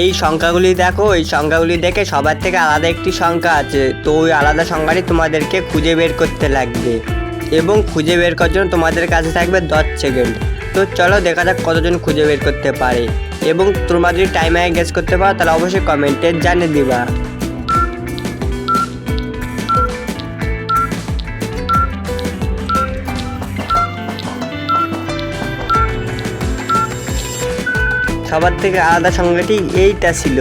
এই সংখ্যাগুলি দেখো, এই সংখ্যাগুলি দেখে সবার থেকে আলাদা একটি সংখ্যা আছে, তো ওই আলাদা সংখ্যাটি তোমাদেরকে খুঁজে বের করতে লাগবে এবং খুঁজে বের করার জন্য তোমাদের কাছে থাকবে 10 সেকেন্ড। তো চলো দেখা যাক কতজন খুঁজে বের করতে পারে, এবং তোমরা যদি টাইমে গেস করতে পারো তাহলে অবশ্যই কমেন্টে জানিয়ে দিবা। সবার থেকে আলাদা সংখ্যাটি এইটা ছিল।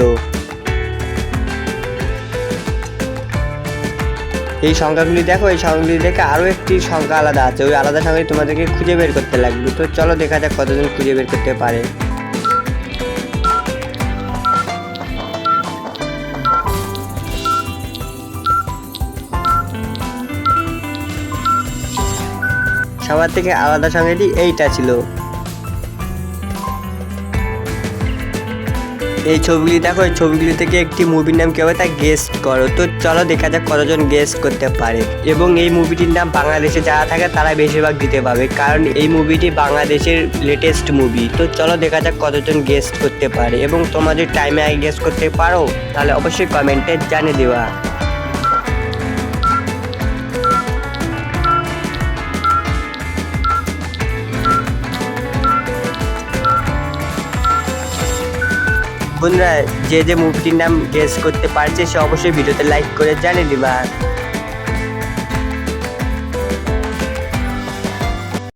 এই সংখ্যাগুলি দেখো, এই সংখ্যাগুলি দেখে আরও একটি সংখ্যা আলাদা আছে, ওই আলাদা সংখ্যাটি তোমাদেরকে খুঁজে বের করতে লাগবে। তো চলো দেখা যাক কতজন খুঁজে বের করতে পারে। সবার থেকে আলাদা সংখ্যাটি এইটা ছিল। এই ছবিগুলি দেখো, এই ছবিগুলি থেকে একটি মুভির নাম কি হবে তা গেস্ট করো। তো চলো দেখা যাক কতজন গেস্ট করতে পারে, এবং এই মুভিটির নাম বাংলাদেশে যারা থাকে তারা বেশিরভাগ দিতে পারবে, কারণ এই মুভিটি বাংলাদেশের লেটেস্ট মুভি। তো চলো দেখা যাক কতজন গেস্ট করতে পারে, এবং তোমরা যদি টাইমে আগে গেস্ট করতে পারো তাহলে অবশ্যই কমেন্টে জানিয়ে দেওয়া। বন্ধুরা, যে যে মুভিটির নাম গেস করতে পারছে সে অবশ্যই ভিডিওতে লাইক করে জানিয়ে দিবা।